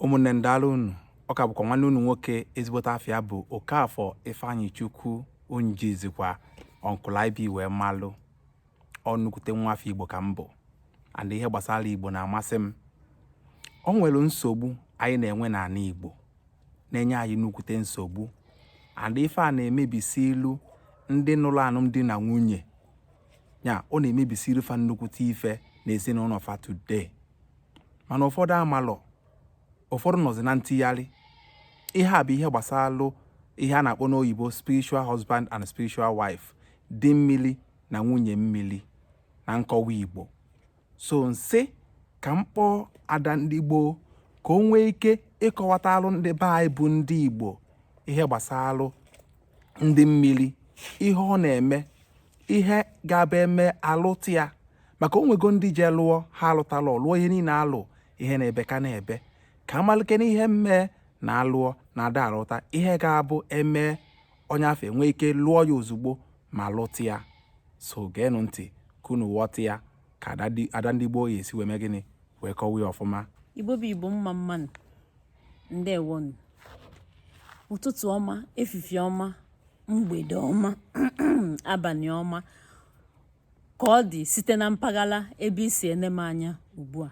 ụmụnne ndalụ unu ọka bụkwa nwanne unu nwoke ezigbote afịa bụ Okafọ Ifeanyị Chukwu onjizikwa Uncle IB wee malụ ọnụkwute nwa afọ Igbo ka mbụ and ihe gbasara Igbo na-amasị m. O nwere nsogbu anyị na-enwe n'ala Igbo na-enye anyị nnukwute nsogbu and ife a na-emebisi ilu ndị nụrụ alụmdi na nwunye ya ọ na-emebisi ilu fa nnukwute ife na ezinụlọ fa today. Mana ụfọdụ amalọ ụfọdụ nọzi na ntigharị ihe a bụ ihe gbasara ihe a na-akpọ n'oyibo spiritual husband and spiritual wife, di mmiri na nwunye mmiri na nkọwa Igbo. So nsị ka m kpọọ ada ndị gboo ka o nwee ike ịkọwatalụ ndị be anyị bụ ndị Igbo ihe gbasara ndị mmiri, ihe ọ na-eme, ihe ga-abụ eme alụtụ ya, maka o nwego ndị je lụọ ha alụtalụ lụọ ihe niile alụ ihe na-ebe ka na-ebe ka amalike n'ihe mmee na alụọ na ada alụta ihe ga-abụ eme onye afọ enwe ike lụọ ya ozugbo ma lụtụ ya. So geenụ ntị ka unu ghọta ya ka ada ndị gboo ya esi wee mee gịnị wee kọwa ya ọfụma. Igbo bụ Igbo mma mmanụ, ndewonu, ụtụtụ ọma, efifie ọma, mgbede ọma, abalị ọma ka ọ dị site na mpaghara ebe isi ene m anya ugbu a.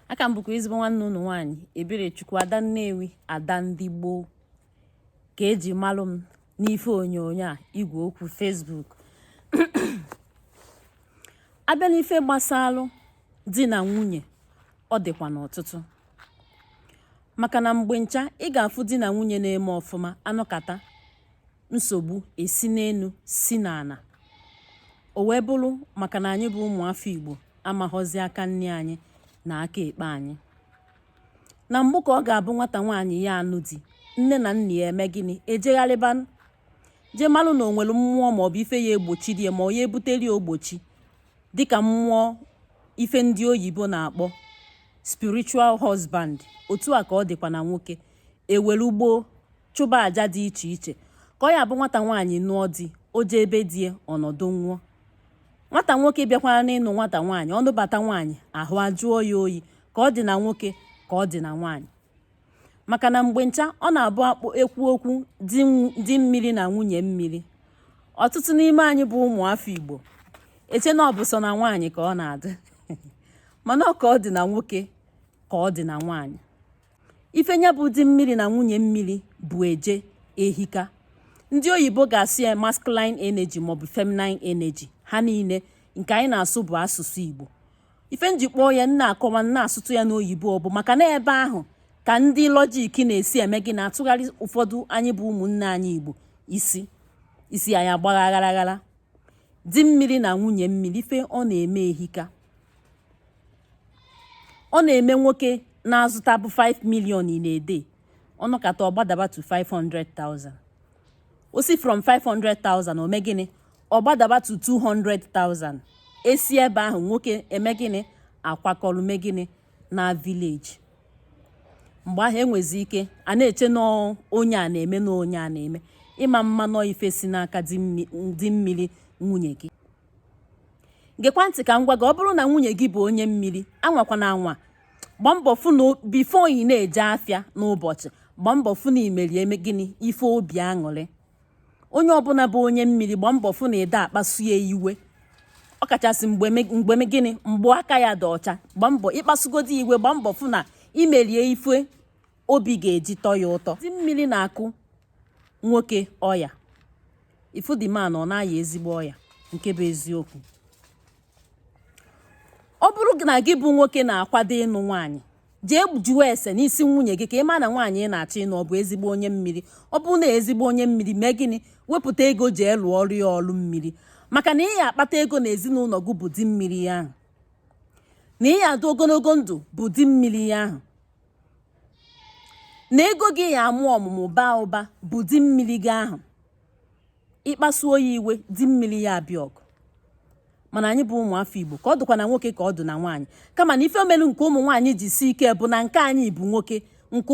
Aka m bụkwa ezigbo nwanne unu nwaanyị Ebirechukwu Ada Nnewi, ada ndị gboo ka eji malụ m n'ife onyonyo a igwe okwu Facebook. Abịa n'ife gbasalụ di na nwunye, ọ dịkwa n'ọtụtụ, maka na mgbe ncha ị ga-afụ di na nwunye na-eme ọfụma anọkata nsogbu esi n'enu si n'ana. O wee bụrụ maka na anyị bụ ụmụafọ Igbo amaghọzi aka nne anyị na aka ekpe anyị. Na mbụ ka ọ ga-abụ nwata nwaanyị ya anụ di, nne na nna ya eme gịnị ejegharịba je malụ na onwere mmụọ maọbụ ife ya egbochiri ya ma ọ ya ebuteri ya ogbochi, dịka mmụọ ife ndị oyibo na-akpọ spiritual husband. Otu a ka ọ dịkwa na nwoke, ewere ugbo chụba aja dị iche iche ka ọ ya bụ nwata nwaanyị nụọ di o jee ebe die ọnọdụ nwụọ. Nwata nwoke bịakwara n'ịnụ nwata nwaanyị, ọnụbata nwaanyị ahụ ajụọ ya oyi ka ọ dị na nwoke ka ọ dị na nwaanyị. Maka na mgbe ncha ọ na-abụ ekwu okwu di mmiri na nwunye mmiri, ọtụtụ n'ime anyị bụ ụmụafọ Igbo eche na ọ bụ sọ na nwaanyị ka ọ na-adị mana ọ ka ọ dị na nwoke ka ọ dị na nwaanyị. Ife nya bụ di mmiri na nwunye mmiri bụ eje ehika. Ndị oyibo ga-asị ya masculine energy maọbụ feminine energy. Ha niile nke anyị na-asụ bụ asụsụ Igbo. Ife njikpọ ya nna akọwa nna asụtụ ya n'oyibo ọ bụ maka na ebe ahụ ka ndị lọjik na-esi eme gị na-atụgharị ụfọdụ anyị bụ ụmụnne anyị Igbo isi anyị agbagha aghara. Di mmiri na nwunye mmiri ife ọ na-eme ehika. Ọ na-eme nwoke na-azụta bụ 5 million in a day, ọnọkata ọgbadaba to 500,000. O si from 500,000 ome gịnị ọgbadaba to 200,000. Esi ebe ahụ nwoke eme gịnị akwakọrọ megịnị na village. Mgbe ahụ enwezi ike a na-eche na onye a na-eme na onye a na-eme, ịma mma nọ ife si n'aka di mmiri nwunye gị. Gekwa ntị ka m gwa gị, ọ bụrụ na nwunye gị bụ onye mmiri, anwakwana anwa, gbaa mbọ fụ na bifo ị na-eje afịa n'ụbọchị, gbaa mbọ fụ na imeri eme gịnị ife obi aṅụrị. Onye ọbụla bụ onye mmiri gbaa mbọ fụ na ede akpasu ya iwe, ọkachasị mgbe gịnị mgbe aka ya dị ọcha. Gbaa mbọ ịkpasugodi iwe, gbaa mbọ fụ na imerie ife obi ga-eji tọ ya ụtọ. Di mmiri na-akụ nwoke ọya, ifu dị man ọ na-aya ezigbo ọya, nke bụ eziokwu. Ọ bụrụ na gị bụ nwoke na-akwado ịnụ nwaanyị, jee jụọ ese n'isi nwunye gị ka ị ma na nwaanyị ị na-achọ ịnụ ọ bụ ezigbo onye mmiri. Ọ bụrụ na ezigbo onye mmiri, mee gịnị wepụta ego jee lụọ ọrụ ya ọrụ mmiri, maka na ị ya akpata ego na ezinụlọ gị bụ di mmiri ya ahụ, na ị ya adụ ogologo ndụ bụ di mmiri ya ahụ, na ego gị ya amụ ọmụmụ baa ụba bụ di mmiri gị ahụ. Ịkpasuo ya iwe, di mmiri ya abịa ọgụ. Mana anyị bụ ụmụafọ Igbo ka ọ dịkwa na nwoke ka ọ dị na nwaanyị, kama na ife omelu nke ụmụ nwaanyị ji si ike bụ na nke anyị bụ nwoke, nke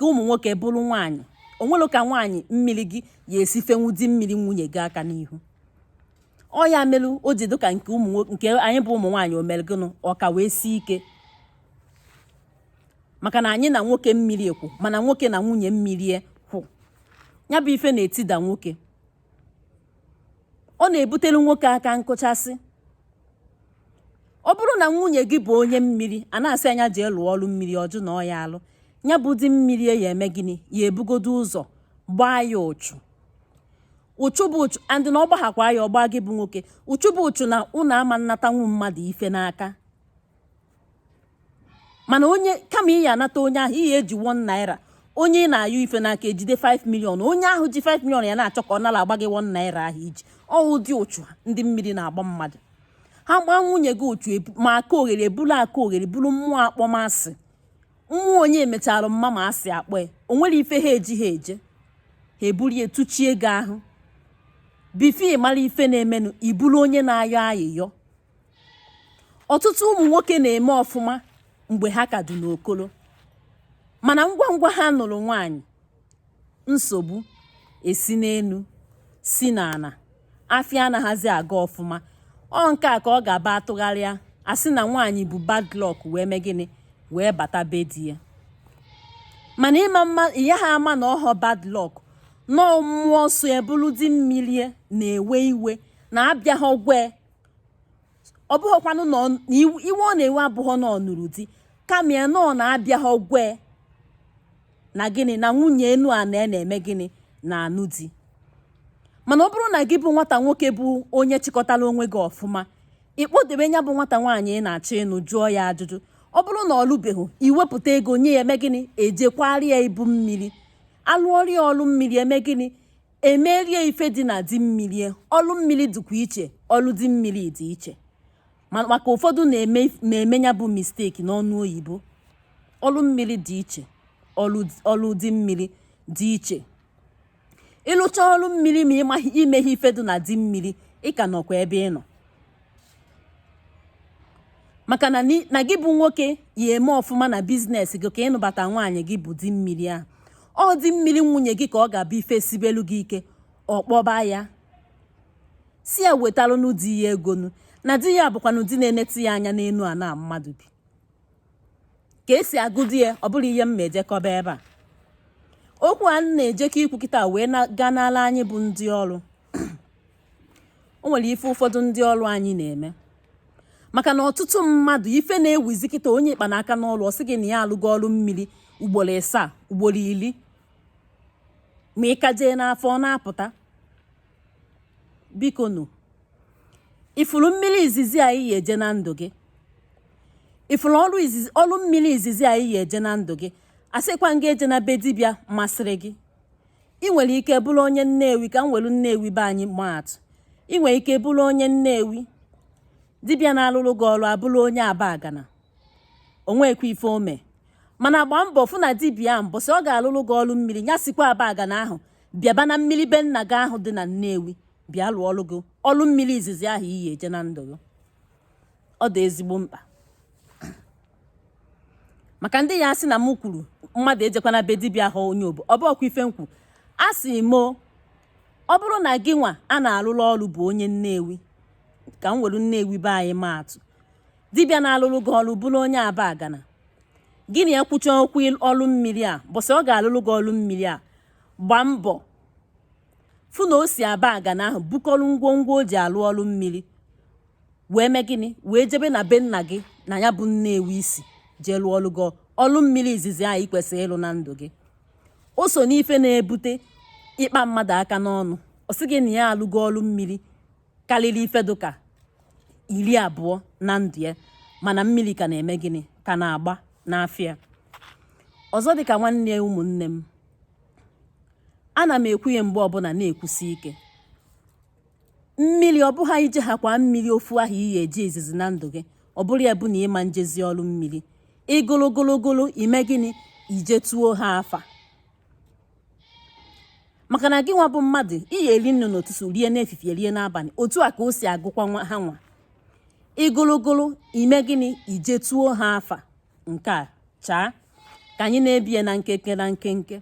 ụmụ nwoke bụrụ nwaanyị. O nwere ka nwaanyị mmiri gị ya esi fenwu di mmiri nwunye gị aka n'ihu. Ọ ya melu o ji dịka nke anyị bụ ụmụ nwaanyị o mere gịnụ ọ ka wee si ike. maka na anyị na nwoke mmiri ekwu mana nwoke na nwunye mmiri kwụ. Ya bụ ife na-etida nwoke, ọ na-ebutere nwoke aka nkụchasị. Ọ bụrụ na nwunye gị bụ onye mmiri, a na-asị anya jee lụọ ọrụ mmiri, ọjụ na ọ ya alụ, ya bụ di mmiri ya eme gịnị? Ya ebugodo ụzọ gbaa ya ụchụ. Ụchụ bụ ụchụ, and na ọ gbaghakwa ya ọgba gị bụ nwoke. Ụchụ bụ ụchụ na unu ama nnatanwu mmadụ ife n'aka, mana onye kama ị ya anata onye ahụ, ị ya eji 1 naira, onye ị na-ayọ ife n'aka ejide 5 million, onye ahụ ji 5 million ya na-achọ ka ọ nala agba gị 1 naira ahụ iji. Ọwụ dị ụchụ ndị mmiri na-agba mmadụ. Ha gbaa nwunye gị ụchụ, ma aka oghere ebulu aka oghere bulu mmụọ akpọmasị. Mmụọ onye emechara mma ma asị akpọ ya, o nwere ife ha eji ha eje, ha eburu ya tụchie gị ahụ. Bifi mara ife na-emenụ, ibulu onye na-ayọ ayịyọ. Ọtụtụ ụmụ nwoke na-eme ọfụma mgbe ha ka dị n'okolo, mana ngwa ngwa ha nụrụ nwaanyị, nsogbu esi n'enu si n'ana, afịa anaghịzi aga ọfụma. Ọ nke a ka ọ ga-aba atụgharịa, asị na nwaanyị bụ bad luck wee mee gịnị? Wee bata be di ya. Mana ịma mma ya ha ama na ọhọ bad luck, nọọ mmụọ nsọ ebulu di mmiri na-ewe iwe na abịa ha gwe. Ọ bụghọkwanụ na iwe ọ na-ewe abụghọ na ọ nụrụ di, kama ya nọ na-abịa ha gwe na gịnị? Na nwunye enu a na-eme gịnị? Na anụ di. Mana ọ bụrụ na gị bụ nwata nwoke bụ onye chịkọtara onwe gị ọfụma, ịkpọdebe nya bụ nwata nwaanyị ị na-achọ ịnụ, jụọ ya ajụjụ. Ọ bụrụ na ọ lụbeghị, iwepụta ego nye ya, eme gịnị? Ejekwari ya ibu mmiri, alụọrị ya ọlụ mmiri, eme gịnị? Emerie ife dị na di mmiri. Ọlụ mmiri dịkwa iche, ọlụ di mmiri dị iche. Maka ụfọdụ na-eme ya bụ mistake n'ọnụ oyibo. Ọlụ mmiri dị iche, ọlụ di mmiri dị iche. Ịlụcha ọlụ mmiri ma imeghe ife dị na di mmiri, ị ka nọkwa ebe ị nọ. Maka na gị bụ nwoke ya eme ọfụma na biznes gị ka ịnụbata nwaanyị gị bụ di mmiri ahụ. Ọ di mmiri nwunye gị ka ọ ga-abụ ife sibelu gị ike, ọ kpọba ya si ya wetalụnụ di ya egonu, na di ya bụkwanụ di na-eneti ya anya n'enu a na mmadụ bi. Ka esi agụ di ya, ọ bụrụ ihe m ejekọba ebe a. Okwu a na-ejekọ ikwu kịta wee gaa n'ala anyị bụ ndị ọrụ. O nwere ife ụfọdụ ndị ọrụ anyị na-eme, maka na ọtụtụ mmadụ ife na-ewizi kịta, onye ịkpa n'aka n'ọrụ ọ sị gị na ya alụgo ọrụ mmiri ugboro 7 ugboro 10, ma ị ka jee n'afọ ọ na-apụta. Biko nụ, ifuru mmiri izizi anyị ya eje na ndụ gị, ifuru ọrụ mmiri izizi anyị ya eje na ndụ gị, asịkwa nga eje na be dibịa masịrị gị. Ị nwere ike bụrụ onye Nnewi, ka m welu Nnewi be anyị maatụ. Ị nwere ike bụrụ onye Nnewi, dibịa na-alụrụ gị ọrụ abụrụ onye Abagana, o nwekwa ife ome. Mana gbaa mbọ fụ na dibịa mbọsị ọ ga-alụrụ gị ọrụ mmiri, ya sikwa Abagana ahụ bịaba na mmiri be nna gị ahụ dị na Nnewi, bịa lụọ ọrụ gị ọrụ mmiri izizi ahụ iyi eje na ndụ gị. Ọ dị ezigbo mkpa. Maka ndị ya asị na m kwuru mmadụ ejekwana be dibịa ahụ onye obo, ọ bụ ọkwa ife nkwu. Asị mo, ọ bụrụ na gị nwa a na-alụrụ ọrụ bụ onye Nnewi, ka m were Nnewi be anyị maatụ, dibịa na-alụrụ gị ọrụ bụrụ onye Abagana, gịnị ekwucha okwu ọrụ mmiri a, bọsị ọ ga-alụrụ gị ọrụ mmiri a, gbaa mbọ fụ na o si Abagana ahụ bukọrọ ngwongwo o ji alụ ọrụ mmiri, wee mee gịnị? Wee jebe na be nna gị na ya bụ Nnewi isi jee lụọ ọrụ gị ọrụ mmiri izizi ahụ ị kwesịrị ịlụ na ndụ gị. O so n'ife na-ebute ịkpa mmadụ aka n'ọnụ. Ọ sị gị na ya alụgo ọrụ mmiri karịrị ife dụka 20 na ndụ ya, mana mmiri ka na-eme gịnị? Ka na-agba n'afịa. Ọzọ dịka nwanne ya, ụmụnne m, ana m ekwu ya mgbe ọbụla na-ekwusi ike, mmiri ọ bụghị ije hakwa mmiri ofu ahụ iyi eji izizi na ndụ gị, ọ bụrụ ya bụ na ịma njezi ọrụ mmiri, ịgologologolo ime gịnị? Ije tuo ha afa. Maka na gị nwa bụ mmadụ, iyi eri nnu n'ụtụtụ, rie n'efifie, rie n'abalị, otu a ka o si agụkwa ha nwa. Ịgologolo ime gịnị? Ije tuo ha afa. Nke a chaa ka anyị na-ebie na nkenke na nkenke.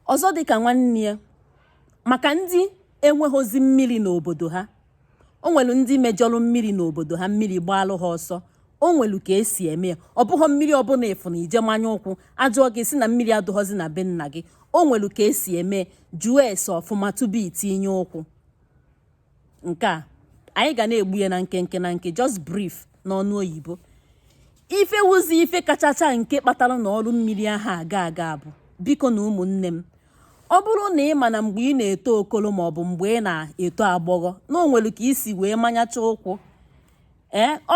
Ọzọ dịka nwanne ya, maka ndị enweghịzi mmiri n'obodo ha, o nwere ndị mejọrọ mmiri n'obodo ha, mmiri gbaalụ ha ọsọ, o nwelu ka esi eme ya. Ọ bụghị mmiri ọbụla efu na ije manya ụkwụ ajụọ gị si na mmiri adụghọzi na be nna gị. O nwelu ka esi eme jụọ ese ọfụma tupu itinye ụkwụ. Nke a anyị ga na-egbu ya na nke just brief n'ọnụ oyibo. Ife wuzi ife kachacha nke kpatara na ọrụ mmiri ahụ aga bụ biko na ụmụnne m, ọ bụrụ na ị ma na mgbe ị na-eto okolo maọbụ mgbe ị na-eto agbọghọ na o nwere ka isi wee manyacha ụkwụ,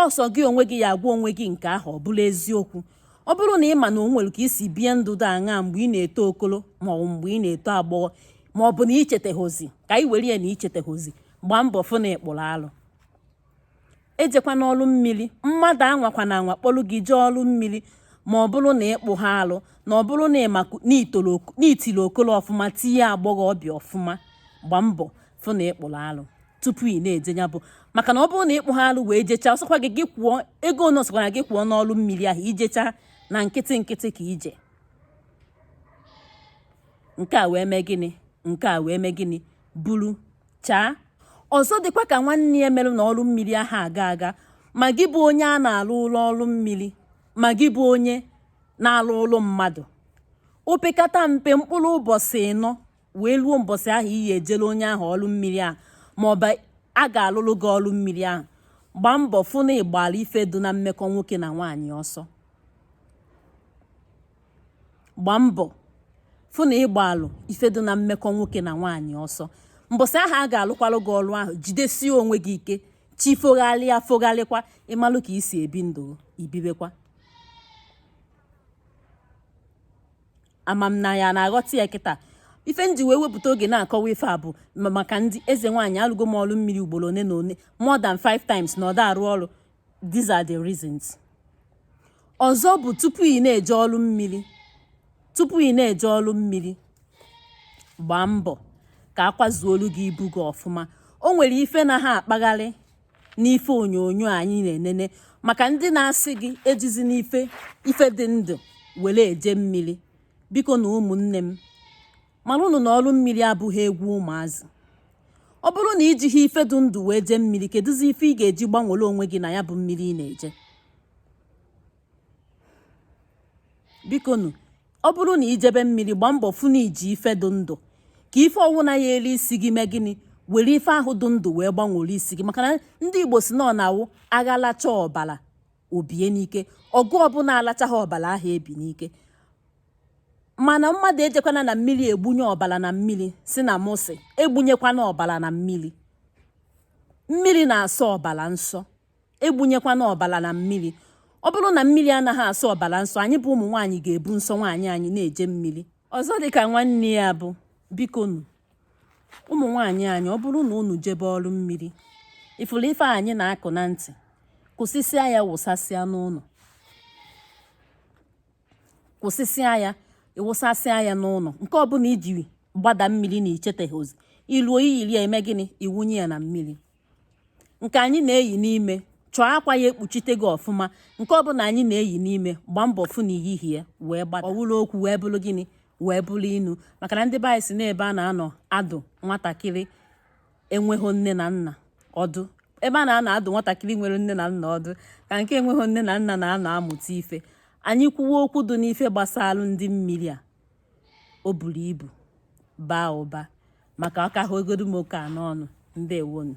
ọsọ gị onwe gị ya agwa onwe gị nke ahụ ọ bụla eziokwu. Ọ bụrụ na ị ma na o nwere ka isi bie ndụ dị aṅaa mgbe ị na-eto okolo maọbụ mgbe ị na-eto agbọghọ maọbụ na icheteghozi ka anyị were ya na icheteghozi, gbaa mbọ fụ na ịkpụrụ alụ. Ejekwa n'ọlụ mmiri, mmadụ anwakwa na anwa kpọlụ gị jee ọlụ mmiri ma ọ bụrụ na ịkpụ ha alụ na ọ bụrụ na n'itili okolo ọfụma tinye agbọghọbịa ọfụma, gbaa mbọ fụ na ịkpụrụ alụ tupu ị na-eje ya bụ. Maka na ọ bụrụ na ịkpụ ha alụ wee jechaa ọsọkwa gị kwụọ ego one ọsọkwa na gị kwụọ n'ọlụ mmiri ahụ ijecha na nkịtị ka ije. Nke a wee mee gịnị? Nke a wee mee gịnị? Buru chaa. Ọzọ dịkwa ka nwanne ya merụ na ọrụ mmiri ahụ aga ma gị bụ onye a na-alụ ụlọ ọrụ mmiri ma gị bụ onye na-alụ ụlọ mmadụ, opekata mpe mkpụrụ ụbọchị 4 wee ruo mbọsị ahụ iyi ejele onye ahụ ọrụ mmiri ahụ maọbụ a ga-alụlụ gị ọrụ mmiri ahụ, gbaa mbọ fụ na ịgbara ife dị na mmekọ nwoke na nwaanyị ọsọ. Gbaa mbọ fụ na ịgbalụ ife dị na mmekọ nwoke na nwaanyị ọsọ. Mbọsị ahụ a ga-alụkwalụ gị ọrụ ahụ, jidesie onwe gị ike, chi foghalịkwa ịmalụ ka isi ebi ndụ ibibekwa. Ama m na ya na-aghọta ya kịta. Ife nji wee wepụta oge na-akọwa ife a bụ maka ndị eze nwaanyị alụgo m ọrụ mmiri ugboro one na one more than 5 times na ọ da arụ ọrụ. These are the reasons. Ọzọ bụ tupu ị na-eje ọrụ mmiri, gbaa mbọ ka akwazuolu gị ibu gị ọfụma. O nwere ife na ha akpagharị n'ife onyonyo anyị na-enene maka ndị na-asị gị ejizi n'ife dị ndụ were eje mmiri. Biko na ụmụnne m, marụnụ na ọrụ mmiri abụghị egwu ụmụazị. Ọ bụrụ na ijighị ife dị ndụ wee jee mmiri, kedụzi ife ị ga-eji gbanwere onwe gị na ya bụ mmiri ị na-eje? Biko nụ, ọ bụrụ na ijebe mmiri, gbaa mbọ fụ na iji ife dị ndụ ka ife ọwụna ya elu isi gị mee gịnị, were ife ahụ dị ndụ wee gbanwere isi gị. Maka na ndị Igbo si na ọ na-awụ aghalacha ọbara obie n'ike, ọgụ ọbụla alachaghị ọbara ahụ ebi n'ike. Mana mmadụ ejekwana na mmiri egbunye ọbara na mmiri si na mụsị egbunyekwana ọbara na mmiri. Mmiri na-asọ ọbara nsọ, egbunyekwana ọbara na mmiri. Ọ bụrụ na mmiri anaghị asọ ọbara nsọ, anyị bụ ụmụ nwaanyị ga-ebu nsọ nwaanyị anyị na-eje mmiri. Ọzọ dịka nwanne ya bụ biko nụ ụmụ nwaanyị anyị, ọ bụrụ na unu jebe ọrụ mmiri, ifuru ife anyị na-akụ na ntị, kwụsịsịa ya wụsasịa n'ụlọ. Kwụsịsịa ya ịwụsasịa ya n'ụlọ. Nke ọbụla iji gbada mmiri na icheteghozi, iluo iyiri ya eme gịnị, iwunye ya na mmiri. Nke anyị na-eyi n'ime, chọọ akwa ya ekpuchite gị ọfụma. Nke ọbụla anyị na-eyi n'ime, gbaa mbọ fụ na iyihie ya wee gbada. Ọ wụrụ okwu wee bụrụ gịnị, wee bụrụ inu. Maka na ndị be anyị si n'ebe a na-anọ adụ nwatakịrị enweghị nne na nna ọdụ, ebe a na-anọ adụ nwatakịrị nwere nne na nna ọdụ, ka nke enweghị nne na nna na-anọ amụta ife. Anyị kwuwa okwu dị n'ife gbasara ndị mmiri a, o buru ibu baa ụba, maka ọka ha ogodu m oke a n'ọnụ. Ndewonu.